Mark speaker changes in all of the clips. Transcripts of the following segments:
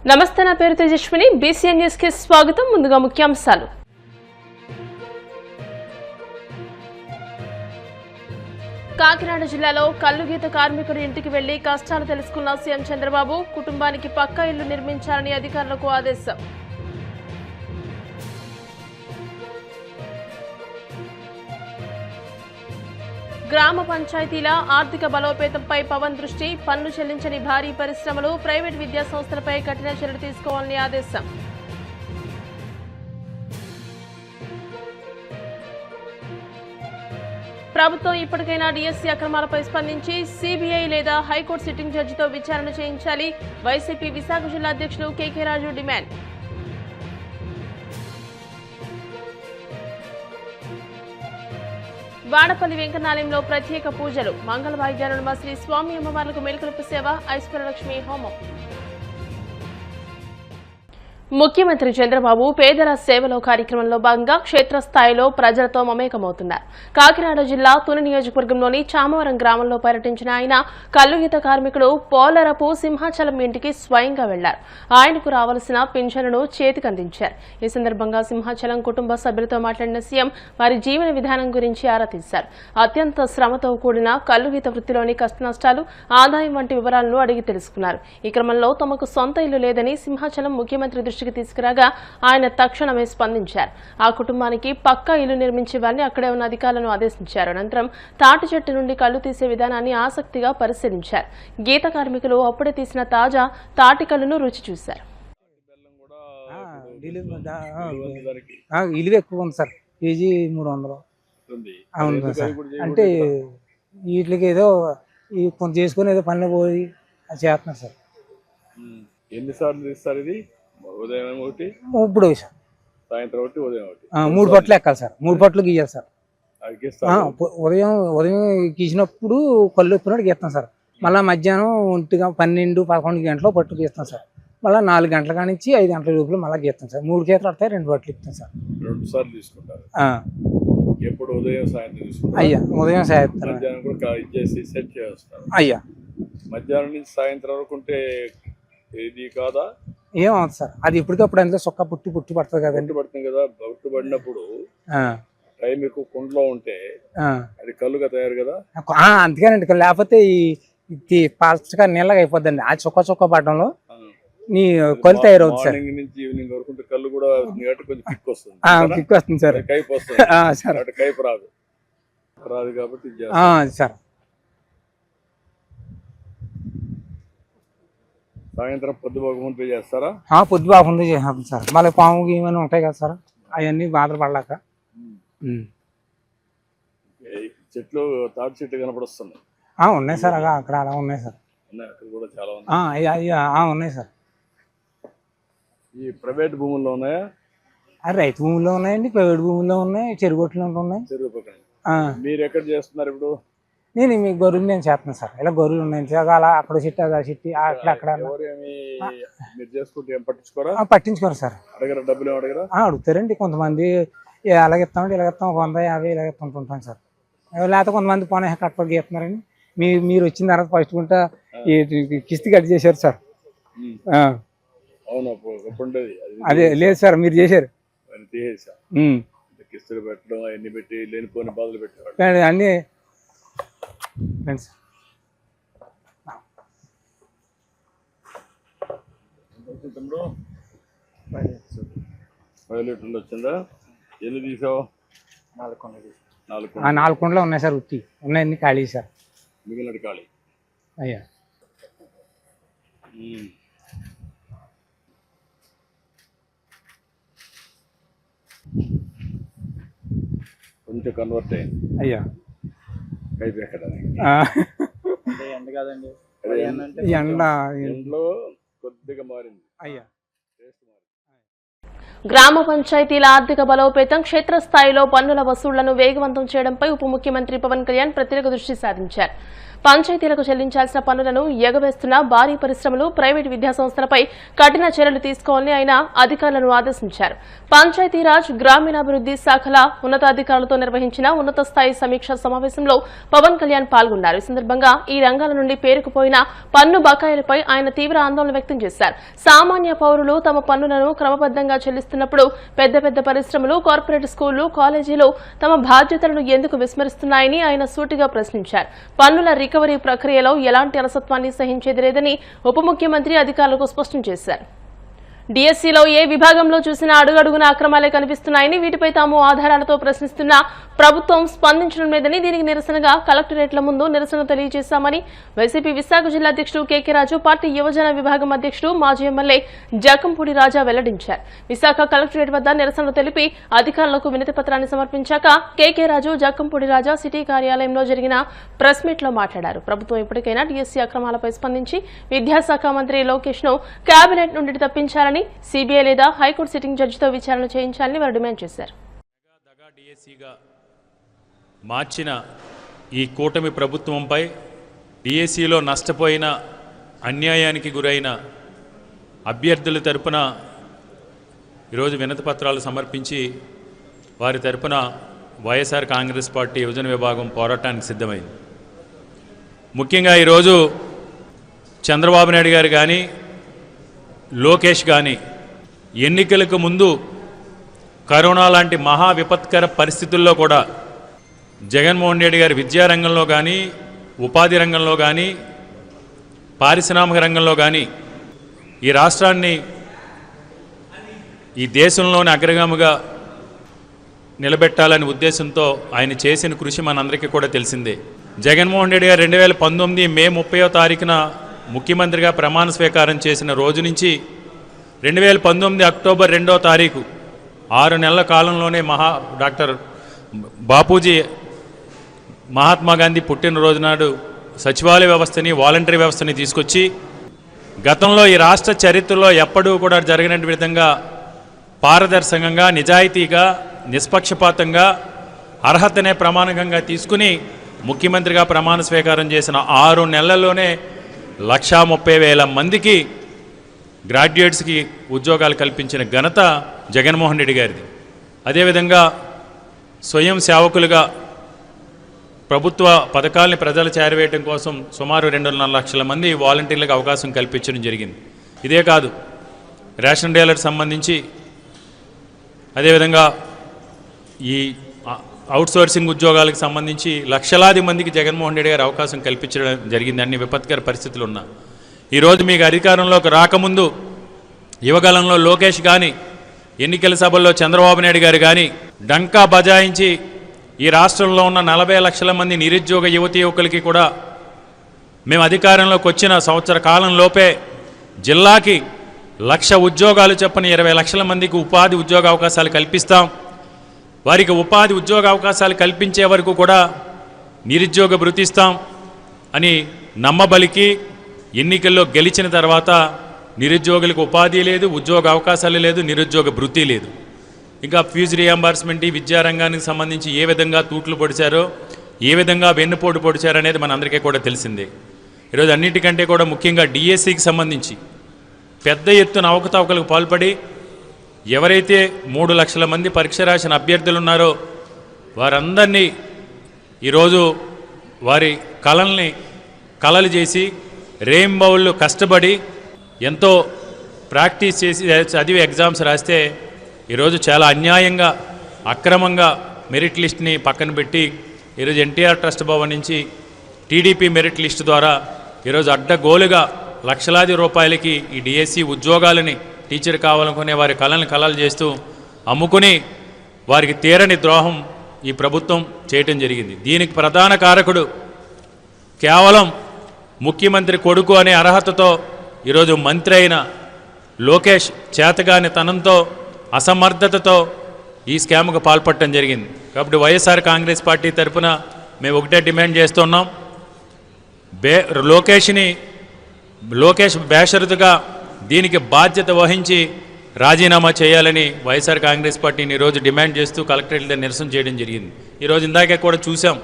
Speaker 1: నమస్తే, నా పేరు తేజస్విని. బీసీఎన్ న్యూస్ కి స్వాగతం. ముందుగా ముఖ్యాంశాలు. కాకినాడ జిల్లాలో కల్లుగీత కార్మికుడి ఇంటికి వెళ్లి కష్టాలు తెలుసుకున్న సీఎం చంద్రబాబు కుటుంబానికి పక్కా ఇల్లు నిర్మించాలని అధికారులకు ఆదేశం. గ్రామ పంచాయతీల ఆర్థిక బలోపేతంపై పవన్ దృష్టి. పన్ను చెల్లించని భారీ పరిశ్రమలు, ప్రైవేట్ విద్యా సంస్థలపై కఠిన చర్యలు తీసుకోవాలని ఆదేశం. ప్రభుత్వం ఇప్పటికైనా డీఎస్సీ అక్రమాలపై స్పందించి సీబీఐ లేదా హైకోర్టు సిట్టింగ్ జడ్జితో విచారణ చేయించాలి. వైసీపీ విశాఖ జిల్లా అధ్యక్షులు కేకే రాజు డిమాండ్. వాడపల్లి వెంకన్నాలయంలో ప్రత్యేక పూజలు. మంగళ వాయిద్యాలను శ్రీ స్వామి అమ్మవార్లకు మేల్కొలుపు సేవ, ఐశ్వర్యలక్ష్మి హోమం. ముఖ్యమంత్రి చంద్రబాబు పేదల సేవలో కార్యక్రమంలో భాగంగా క్షేత్రస్థాయిలో ప్రజలతో మమేకమవుతున్నారు. కాకినాడ జిల్లా తుని నియోజకవర్గంలోని చామవరం గ్రామంలో పర్యటించిన ఆయన కల్లుగీత కార్మికుడు పోలరపు సింహాచలం ఇంటికి స్వయంగా వెళ్లారు. ఆయనకు రావాల్సిన పింఛనును చేతికందించారు. ఈ సందర్భంగా సింహాచలం కుటుంబ సభ్యులతో మాట్లాడిన సీఎం వారి జీవన విధానం గురించి ఆరా తీశారు. అత్యంత శ్రమతో కూడిన కల్లుగీత వృత్తిలోని కష్టనష్టాలు, ఆదాయం వంటి వివరాలను అడిగి తెలుసుకున్నారు. ఈ క్రమంలో తమకు సొంత ఇల్లు లేదని సింహాచలం ముఖ్యమంత్రి దృష్టికి తీసుకురాగా ఆయన తక్షణమే స్పందించారు. ఆ కుటుంబానికి పక్కా ఇల్లు నిర్మించేవారిని అక్కడే ఉన్న అధికారులను ఆదేశించారు. అనంతరం తాటి చెట్టు నుండి కళ్ళు తీసే విధానాన్ని ఆసక్తిగా పరిశీలించారు. గీత కార్మికులు అప్పుడే తీసిన తాజా తాటి కళ్ళును రుచి చూశారు.
Speaker 2: ఇలువ ఎక్కువ ఉంది సార్, కేజీ 300. అవును సార్, అంటే వీటికి ఏదో కొంత చేసుకుని ఏదో పనులు పోయి చేస్తున్నారు సార్.
Speaker 3: ఎన్నిసార్లు తీస్తారు ఇది? ఉదయం ఒకటి,
Speaker 2: ఇప్పుడు
Speaker 3: సాయంత్రం ఒకటి, ఉదయం ఒకటి,
Speaker 2: 3 పట్లు ఎక్కాలి సార్. 3 పట్లు గీయాలి సార్. ఉదయం గీసినప్పుడు కళ్ళు ఎప్పినట్టు గీస్తాం సార్. మళ్ళీ మధ్యాహ్నం 12-11 గంటలు పట్టు గీస్తాం సార్. మళ్ళీ 4 గంటల కానించి 5 గంటల లోపల మళ్ళీ గీస్తాం సార్. 3 గీతలు వస్తాయి, 2 పట్లు ఇస్తాం సార్.
Speaker 3: 2 సార్లు తీసుకుంటారు. ఎప్పుడు ఉదయం సాయంత్రం తీసుకుంటారు?
Speaker 2: అయ్యా, ఉదయం సాయంత్రం
Speaker 3: మధ్యాహ్నం కూడా ఇచ్చేసి సెట్ చేస్తారు.
Speaker 2: అయ్యా,
Speaker 3: మధ్యాహ్నం నుంచి సాయంత్రం వరకు ఉంటే ఇది కాదా?
Speaker 2: ఏమవుతుంది సార్, అది ఇప్పటికప్పుడు అందులో సొక్క పుట్టి పడుతుంది కదండి.
Speaker 3: పడుతుంది కదా. పుట్టు పడినప్పుడు టైం ఎక్కువ కుండలో ఉంటే అది కళ్ళుగా తయారు కదా.
Speaker 2: అందుకేనండి, లేకపోతే ఈ పాస్ట్గా నీళ్ళగా అయిపోద్దండి. ఆ చొక్క పడడంలో నీ కళ్ళు తయారవుతుంది సార్.
Speaker 3: మార్నింగ్ నుంచి ఈవినింగ్ వరకు ఉంటే కళ్ళు కూడా కొంచెం కిక్ వస్తుంది.
Speaker 2: కిక్ వస్తుంది సార్.
Speaker 3: కైపు వస్తుంది. కైపు రాదు కాబట్టి
Speaker 2: సార్.
Speaker 3: సాయంత్రం పొద్దుబాకు ముందు చేస్తారా?
Speaker 2: పొద్దుబాకు ముందు చేస్తాం సార్. మళ్ళీ పాము ఏమైనా ఉంటాయి కదా సార్, అవన్నీ బాధలు పడలేక.
Speaker 3: చెట్లు తాటి చెట్లు కనపడొస్తున్నాయి.
Speaker 2: ఉన్నాయి సార్, అక్కడ అలా ఉన్నాయి సార్.
Speaker 3: అక్కడ కూడా చాలా ఉన్నాయి.
Speaker 2: ఉన్నాయి సార్.
Speaker 3: ఈ ప్రైవేట్ భూముల్లో ఉన్నాయా?
Speaker 2: రైతు భూముల్లో ఉన్నాయండి, ప్రైవేట్ భూముల్లో ఉన్నాయి, చెరుగొట్లు ఉన్నాయి.
Speaker 3: చెరువు పక్కన. మీరు ఎక్కడ చేస్తున్నారు ఇప్పుడు?
Speaker 2: నేను మీ గొర్రెలు నేను చేస్తున్నాను సార్. ఇలా గొర్రెలు ఉన్నాయి అలా అక్కడ చెట్టు అక్కడ
Speaker 3: మీరు చేసుకుంటే ఏం పట్టించుకోరా?
Speaker 2: పట్టించుకోరు సార్.
Speaker 3: అడగరా? డబ్బులు అడగరా?
Speaker 2: అడుగుతారండి కొంతమంది. ఎలాగిస్తామంటే ఇలాగిస్తాం, 150 ఇలాగిస్తుంటాం సార్. లేకపోతే కొంతమంది పోనీ కట్టపడి గీస్తున్నారండి. మీరు వచ్చిన తర్వాత ఫస్ట్ గుంట కిస్తీ కట్ చేశారు సార్.
Speaker 3: అవును,
Speaker 2: అదే లేదు సార్, మీరు చేశారు.
Speaker 3: కిస్తులు పెట్టడం అవన్నీ పెట్టి లేనిపోయిన బాధలు పెట్టారు
Speaker 2: అన్ని.
Speaker 3: తమ్ముడు 5 లీటర్లు వచ్చిందా? ఎన్ని తీసావు?
Speaker 2: 4 కుండలు ఉన్నాయి సార్. ఉత్తి ఉన్నాయన్ని ఖాళీ సార్.
Speaker 3: మిగిలినట్టు ఖాళీ.
Speaker 2: అయ్యా,
Speaker 3: కొంచెం కన్వర్ట్ అయింది.
Speaker 2: అయ్యా,
Speaker 3: కైపు ఎక్కడానికి
Speaker 2: ఎండ కాదండి,
Speaker 3: ఎండలో కొద్దిగా మారింది.
Speaker 2: అయ్యా,
Speaker 1: గ్రామ పంచాయతీల ఆర్థిక బలోపేతం, క్షేత్రస్థాయిలో పన్నుల వసూళ్లను వేగవంతం చేయడంపై ఉప ముఖ్యమంత్రి పవన్ కళ్యాణ్ ప్రత్యేక దృష్టి సారించారు. పంచాయతీలకు చెల్లించాల్సిన పన్నులను ఎగవేస్తున్న భారీ పరిశ్రమలు, ప్రైవేటు విద్యాసంస్థలపై కఠిన చర్యలు తీసుకోవాలని ఆయన అధికారులను ఆదేశించారు. పంచాయతీరాజ్, గ్రామీణాభివృద్ది శాఖల ఉన్నతాధికారులతో నిర్వహించిన ఉన్నత స్థాయి సమీక్షా సమావేశంలో పవన్ కళ్యాణ్ పాల్గొన్నారు. ఈ సందర్భంగా ఈ రంగాల నుండి పేరుకుపోయిన పన్ను బకాయిలపై ఆయన తీవ్ర ఆందోళన వ్యక్తం చేశారు. సామాన్య పౌరులు తమ పన్నులను క్రమబద్దంగా చెల్లిస్తున్నప్పుడు పెద్ద పెద్ద పరిశ్రమలు, కార్పొరేట్ స్కూళ్లు, కాలేజీలు తమ బాధ్యతలను ఎందుకు విస్మరిస్తున్నాయని ఆయన సూటిగా ప్రశ్నించారు. పన్నుల రికవరీ ప్రక్రియలో ఎలాంటి అలసత్వాన్ని సహించేది లేదని ఉప ముఖ్యమంత్రి అధికారులకు స్పష్టం చేశారు. డిఎస్సీలో ఏ విభాగంలో చూసినా అడుగడుగున అక్రమాలే కనిపిస్తున్నాయని, వీటిపై తాము ఆధారాలతో ప్రశ్నిస్తున్న ప్రభుత్వం స్పందించడం లేదని, దీనికి నిరసనగా కలెక్టరేట్ల ముందు నిరసన తెలియజేశామని వైసీపీ విశాఖ జిల్లా అధ్యక్షుడు కేకే రాజు, పార్టీ యువజన విభాగం అధ్యక్షుడు మాజీ ఎమ్మెల్యే జకంపూడి రాజా వెల్లడించారు. విశాఖ కలెక్టరేట్ వద్ద నిరసనలు తెలిపి అధికారులకు వినతి పత్రాన్ని సమర్పించాక కేకే రాజు, జకంపూడి రాజా సిటీ కార్యాలయంలో జరిగిన ప్రెస్ మీట్ లో మాట్లాడారు. ప్రభుత్వం ఇప్పటికైనా డిఎస్సీ అక్రమాలపై స్పందించి విద్యాశాఖ మంత్రి లోకేష్ ను కేబినెట్ నుండి తప్పించాలని, సిబిఐ లేదా హైకోర్టు సిట్టింగ్ జడ్జితో విచారణ చేయించాలని వారు డిమాండ్ చేశారు.
Speaker 4: మార్చిన ఈ కూటమి ప్రభుత్వంపై డిఎస్సిలో నష్టపోయిన, అన్యాయానికి గురైన అభ్యర్థుల తరపున ఈరోజు వినతి పత్రాలు సమర్పించి వారి తరపున వైఎస్ఆర్ కాంగ్రెస్ పార్టీ యువజన విభాగం పోరాటానికి సిద్ధమైంది. ముఖ్యంగా ఈరోజు చంద్రబాబు నాయుడు గారు కానీ, లోకేష్ కానీ ఎన్నికలకు ముందు కరోనా లాంటి మహా విపత్కర పరిస్థితుల్లో కూడా జగన్మోహన్ రెడ్డి గారి విద్యారంగంలో కానీ, ఉపాధి రంగంలో కానీ, పారిశ్రామిక రంగంలో కానీ ఈ రాష్ట్రాన్ని ఈ దేశంలోని అగ్రగామిగా నిలబెట్టాలనే ఉద్దేశంతో ఆయన చేసిన కృషి మనందరికీ కూడా తెలిసిందే. జగన్మోహన్ రెడ్డి గారు 2019 మే 30వ తారీఖున ముఖ్యమంత్రిగా ప్రమాణ స్వీకారం చేసిన రోజు నుంచి 2019 అక్టోబర్ 2వ తారీఖు 6 నెలల కాలంలోనే డాక్టర్ బాపూజీ మహాత్మా గాంధీ పుట్టినరోజు నాడు సచివాలయ వ్యవస్థని, వాలంటరీ వ్యవస్థని తీసుకొచ్చి గతంలో ఈ రాష్ట్ర చరిత్రలో ఎప్పుడూ కూడా జరిగినటువంటి విధంగా పారదర్శకంగా, నిజాయితీగా, నిష్పక్షపాతంగా, అర్హతనే ప్రమాణకంగా తీసుకుని ముఖ్యమంత్రిగా ప్రమాణ స్వీకారం చేసిన 6 నెలల్లోనే 130,000 మందికి గ్రాడ్యుయేట్స్కి ఉద్యోగాలు కల్పించిన ఘనత జగన్మోహన్ రెడ్డి గారిది. అదేవిధంగా స్వయం సేవకులుగా ప్రభుత్వ పథకాలని ప్రజలు చేరవేయడం కోసం సుమారు 2.5 లక్షల మంది వాలంటీర్లకు అవకాశం కల్పించడం జరిగింది. ఇదే కాదు, రేషన్ డీలర్కి సంబంధించి, అదేవిధంగా ఈ అవుట్సోర్సింగ్ ఉద్యోగాలకు సంబంధించి లక్షలాది మందికి జగన్మోహన్ రెడ్డి గారు అవకాశం కల్పించడం జరిగింది. అన్ని విపత్కర పరిస్థితులు ఉన్నా ఈరోజు మీకు అధికారంలోకి రాకముందు యువగలంలో లోకేష్ కానీ, ఎన్నికల సభల్లో చంద్రబాబు నాయుడు గారు కానీ డంకా బజాయించి ఈ రాష్ట్రంలో ఉన్న 40 లక్షల మంది నిరుద్యోగ యువతీ యువకులకి కూడా మేము అధికారంలోకి వచ్చిన సంవత్సర కాలంలోపే జిల్లాకి 1,00,000 ఉద్యోగాలు చొప్పున 20 లక్షల మందికి ఉపాధి ఉద్యోగ అవకాశాలు కల్పిస్తాం, వారికి ఉపాధి ఉద్యోగ అవకాశాలు కల్పించే వరకు కూడా నిరుద్యోగ భృతిస్తాం అని నమ్మబలికి ఎన్నికల్లో గెలిచిన తర్వాత నిరుద్యోగులకు ఉపాధి లేదు, ఉద్యోగ అవకాశాలు లేదు, నిరుద్యోగ భృతి లేదు. ఇంకా ఫీజు రియంబర్స్మెంట్, విద్యారంగానికి సంబంధించి ఏ విధంగా తూట్లు పొడిచారో, ఏ విధంగా వెన్నుపోటు పొడిచారో అనేది మనందరికీ కూడా తెలిసిందే. ఈరోజు అన్నిటికంటే కూడా ముఖ్యంగా డిఎస్సికి సంబంధించి పెద్ద ఎత్తున అవకతవకలకు పాల్పడి ఎవరైతే 3 లక్షల మంది పరీక్ష రాసిన అభ్యర్థులు ఉన్నారో వారందరినీ ఈరోజు వారి కలలు చేసి రెయిన్బౌళ్ళు కష్టపడి ఎంతో ప్రాక్టీస్ చేసి చదివి ఎగ్జామ్స్ రాస్తే ఈరోజు చాలా అన్యాయంగా, అక్రమంగా మెరిట్ లిస్ట్ని పక్కన పెట్టి ఈరోజు ఎన్టీఆర్ ట్రస్ట్ భవన్ నుంచి టీడీపీ మెరిట్ లిస్ట్ ద్వారా ఈరోజు అడ్డగోలుగా లక్షలాది రూపాయలకి ఈ డిఎస్సి ఉద్యోగాలని, టీచర్ కావాలనుకునే వారి కలలు చేస్తూ అమ్ముకుని వారికి తీరని ద్రోహం ఈ ప్రభుత్వం చేయటం జరిగింది. దీనికి ప్రధాన కారకుడు కేవలం ముఖ్యమంత్రి కొడుకు అనే అర్హతతో ఈరోజు మంత్రి అయిన లోకేష్ చేతగాని తనంతో, అసమర్థతతో ఈ స్కామ్కు పాల్పడటం జరిగింది. కాబట్టి వైఎస్ఆర్ కాంగ్రెస్ పార్టీ తరఫున మేము ఒకటే డిమాండ్ చేస్తున్నాం, లోకేష్ బేషరతుగా దీనికి బాధ్యత వహించి రాజీనామా చేయాలని వైఎస్ఆర్ కాంగ్రెస్ పార్టీని ఈరోజు డిమాండ్ చేస్తూ కలెక్టరేట్ దగ్గర నిరసన చేయడం జరిగింది. ఈరోజు ఇందాకే కూడా చూసాం,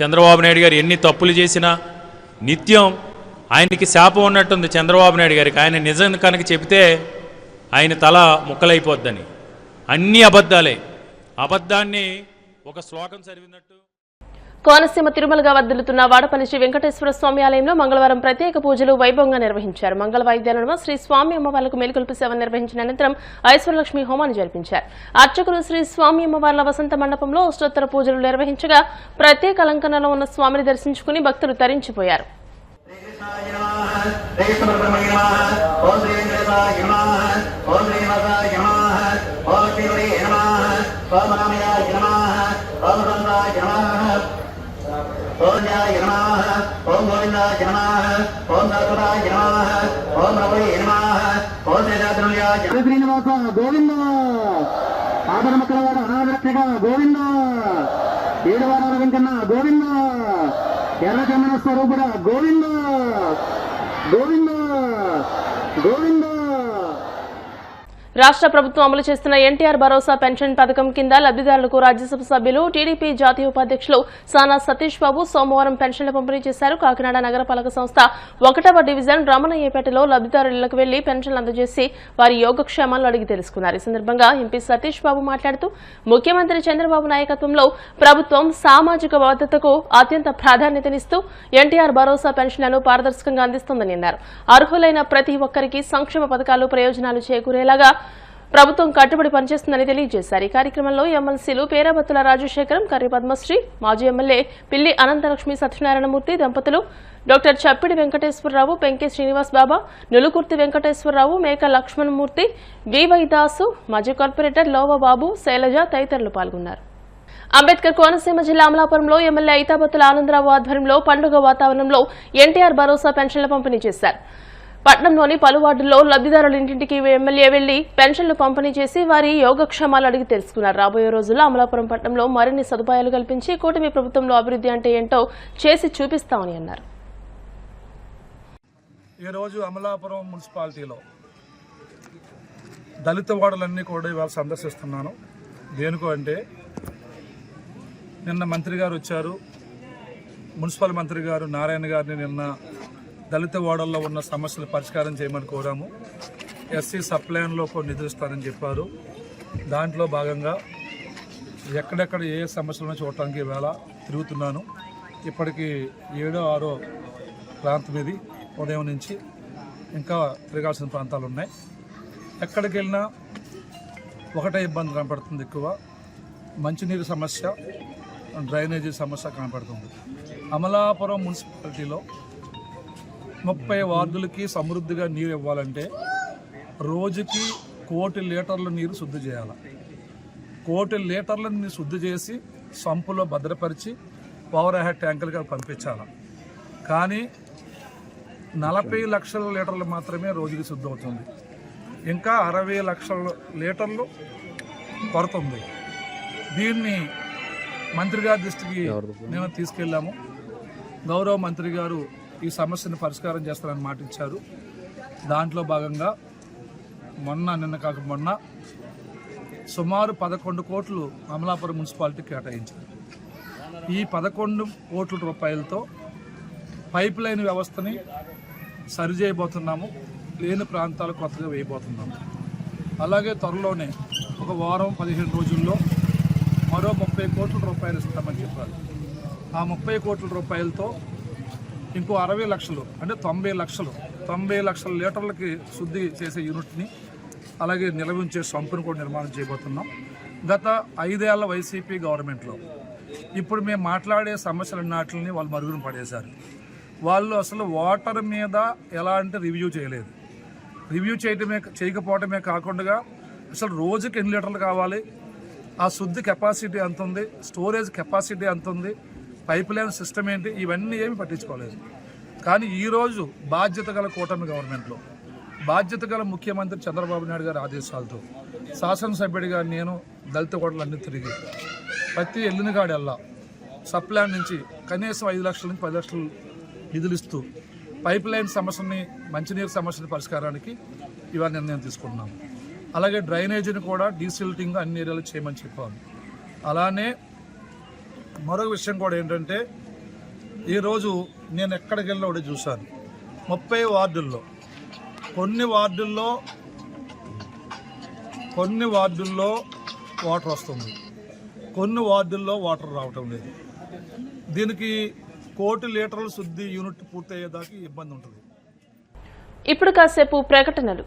Speaker 4: చంద్రబాబు నాయుడు గారు ఎన్ని తప్పులు చేసినా నిత్యం ఆయనకి శాపం ఉన్నట్టుంది చంద్రబాబు నాయుడు గారికి. ఆయన నిజం కనుక చెబితే ఆయన తల ముక్కలైపోద్దని. అన్నీ అబద్ధాలే. అబద్ధాన్ని ఒక శ్లోకం చదివినట్టు.
Speaker 1: కోనసీమ తిరుమలగా వర్ధిల్లుతున్న వాడపల్లి శ్రీ వెంకటేశ్వర స్వామి ఆలయంలో మంగళవారం ప్రత్యేక పూజలు వైభవంగా నిర్వహించారు. మంగళ వాయిద్యాలను శ్రీ స్వామి అమ్మవార్లకు మేలుకొల్పి సేవ నిర్వహించిన అనంతరం ఐశ్వర్యలక్ష్మి హోమాన్ని జరిపించారు. అర్చకులు శ్రీ స్వామి అమ్మవార్ల వసంత మండపంలో అష్టోత్తర పూజలు నిర్వహించగా ప్రత్యేక అలంకరణలో ఉన్న స్వామిని దర్శించుకుని భక్తులు తరించిపోయారు.
Speaker 5: శ్రీనివాస గోవింద, ఆదరమక్కలవాడ అనాథరక్షక గోవింద, ఏడువారాల వెంకన్న గోవింద, ఎర్రచందన స్వరూపుడ గోవింద గోవింద గోవింద.
Speaker 1: రాష్ట్ర ప్రభుత్వం అమలు చేస్తున్న ఎన్టీఆర్ భరోసా పెన్షన్ పథకం కింద లబ్దిదారులకు రాజ్యసభ సభ్యులు టీడీపీ జాతీయ ఉపాధ్యక్షులు సానా సతీష్ బాబు సోమవారం పెన్షన్లు పంపిణీ చేశారు. కాకినాడ నగరపాలక సంస్థ 1వ డివిజన్ రమణయ్యపేటలో లబ్దిదారుల ఇళ్లకు వెళ్లి పెన్షన్లు అందజేసి వారి యోగక్షేమాలను అడిగి తెలుసుకున్నారు. ఈ సందర్భంగా ఎంపీ సతీష్ బాబు మాట్లాడుతూ ముఖ్యమంత్రి చంద్రబాబు నాయకత్వంలో ప్రభుత్వం సామాజిక భద్రతకు అత్యంత ప్రాధాన్యతనిస్తూ ఎన్టీఆర్ భరోసా పెన్షన్లను పారదర్శకంగా అందిస్తోందని అన్నారు. అర్హులైన ప్రతి ఒక్కరికి సంక్షేమ పథకాలు ప్రయోజనాలు చేకూరేలాగా ప్రభుత్వం కట్టుబడి పనిచేస్తుందని తెలియజేశారు. ఈ కార్యక్రమంలో ఎమ్మెల్సీలు పేరాబత్తుల రాజశేఖరం, కర్రి పద్మశ్రీ, మాజీ ఎమ్మెల్యే పిల్లి అనంతలక్ష్మి సత్యనారాయణమూర్తి దంపతులు, డాక్టర్ చప్పిడి వెంకటేశ్వరరావు, పెంకే శ్రీనివాస్ బాబా, నులుకుర్తి వెంకటేశ్వరరావు, మేక లక్ష్మణమూర్తి, వివై దాసు, మాజీ కార్పొరేటర్ లోవబాబు, శైలజ తదితరులు పాల్గొన్నారు. అంబేద్కర్ కోనసీమ జిల్లా అమలాపురంలో ఎమ్మెల్యే ఐతాబత్తుల ఆనందరావు ఆధ్వర్యంలో పండుగ వాతావరణంలో ఎన్టీఆర్ భరోసా పెన్షన్లు పంపిణీ చేశారు. పట్నంలోని పలు వార్డుల్లో లబ్దిదారుల ఇంటింటికి ఎమ్మెల్యే వెళ్లి పెన్షన్లు పంపిణీ చేసి వారి యోగక్షేమాలు అడిగి తెలుసుకున్నారు. రాబోయే రోజుల్లో అమలాపురం పట్టణంలో మరిన్ని సదుపాయాలు కల్పించి కూటమి ప్రభుత్వంలో అభివృద్ధి అంటే ఏంటో చేసి చూపిస్తామని అన్నారు.
Speaker 6: ఈరోజు అమలాపురం మున్సిపాలిటీలో దళిత వార్డులన్నీ కూడా ఇవాళ సందర్శిస్తున్నాను. దేనికో అంటే నిన్న మంత్రి గారు వచ్చారు, మున్సిపల్ మంత్రి గారు నారాయణ గారిని నిన్న దళిత వార్డుల్లో ఉన్న సమస్యలు పరిష్కారం చేయమని కోరాము. ఎస్సీ సప్లైన్లో కొన్ని నిధులు ఇస్తారని చెప్పారు. దాంట్లో భాగంగా ఎక్కడెక్కడ ఏ సమస్యలను చూడటానికి ఈవేళ తిరుగుతున్నాను. ఇప్పటికీ 7వ 6వ ప్రాంతం ఇది. ఉదయం నుంచి ఇంకా తిరగాల్సిన ప్రాంతాలు ఉన్నాయి. ఎక్కడికి వెళ్ళినా ఒకటే ఇబ్బంది కనపడుతుంది. ఎక్కువ మంచినీరు సమస్య, డ్రైనేజీ సమస్య కనపడుతుంది. అమలాపురం మున్సిపాలిటీలో 30 వార్డులకి సమృద్ధిగా నీరు ఇవ్వాలంటే రోజుకి 1 కోటి లీటర్ల నీరు శుద్ధి చేయాలి. 1 కోటి లీటర్ల నీరు శుద్ధి చేసి సంపులో భద్రపరిచి పవర్ హెడ్ ట్యాంకులుగా పంపించాలి. కానీ 40 లక్షల లీటర్లు మాత్రమే రోజుకి శుద్ధి అవుతుంది. ఇంకా 60 లక్షల లీటర్లు కొరత ఉంది. దీన్ని మంత్రి గారి దృష్టికి మేము తీసుకెళ్ళాము. గౌరవ మంత్రి గారు ఈ సమస్యను పరిష్కారం చేస్తారని మాట ఇచ్చారు. దాంట్లో భాగంగా నిన్న కాక మొన్న సుమారు 11 కోట్లు అమలాపురం మున్సిపాలిటీ కేటాయించారు. ఈ 11 కోట్ల రూపాయలతో పైప్ లైన్ వ్యవస్థని సరిచేయబోతున్నాము. లేని ప్రాంతాలు కొత్తగా వేయబోతున్నాము. అలాగే త్వరలోనే ఒక వారం 15 రోజుల్లో మరో 30 కోట్ల రూపాయలు ఇస్తామని చెప్పారు. ఆ 30 కోట్ల రూపాయలతో ఇంకో 60 లక్షలు అంటే 90 లక్షల లీటర్లకి శుద్ధి చేసే యూనిట్ని, అలాగే నిల్వ ఉంచే సంపును కూడా నిర్మాణం చేయబోతున్నాం. గత 5 ఏళ్ల వైసీపీ గవర్నమెంట్లో ఇప్పుడు మేము మాట్లాడే సమస్యలన్నిటిని వాళ్ళు మరుగున పడేశారు. వాళ్ళు అసలు వాటర్ మీద ఎలాంటి రివ్యూ చేయలేదు. రివ్యూ చేయకపోవటమే కాకుండా అసలు రోజుకి ఎన్ని లీటర్లు కావాలి, ఆ శుద్ధి కెపాసిటీ ఎంత ఉంది, స్టోరేజ్ కెపాసిటీ ఎంత ఉంది, పైప్ లైన్ సిస్టమ్ ఏంటి, ఇవన్నీ ఏమి పట్టించుకోలేదు. కానీ ఈరోజు బాధ్యత గల కూటమి గవర్నమెంట్లో బాధ్యత గల ముఖ్యమంత్రి చంద్రబాబు నాయుడు గారి ఆదేశాలతో శాసనసభ్యుడిగా నేను దళిత కోటలన్నీ తిరిగి ప్రతి ఎల్లునిగాడెల్లా సప్లాన్ నుంచి కనీసం 5 లక్షల నుంచి 10 లక్షలు నిధులు ఇస్తూ పైప్ లైన్ సమస్యని, మంచినీరు సమస్యల పరిష్కారానికి ఇవాళ నిర్ణయం తీసుకుంటున్నాము. అలాగే డ్రైనేజీని కూడా డీసిల్టింగ్ అన్ని ఏరియాలు చేయమని చెప్పాను. అలానే మరొక విషయం కూడా ఏంటంటే ఈరోజు నేను ఎక్కడికి వెళ్ళి ఒకటి చూశాను, 30 వార్డుల్లో కొన్ని వార్డుల్లో వాటర్ వస్తుంది, కొన్ని వార్డుల్లో వాటర్ రావటం లేదు. దీనికి 1 కోటి లీటర్ల శుద్ధి యూనిట్ పూర్తయ్యేదాకా ఇబ్బంది ఉంటుంది.
Speaker 1: ఇప్పుడు కాసేపు ప్రకటనలు.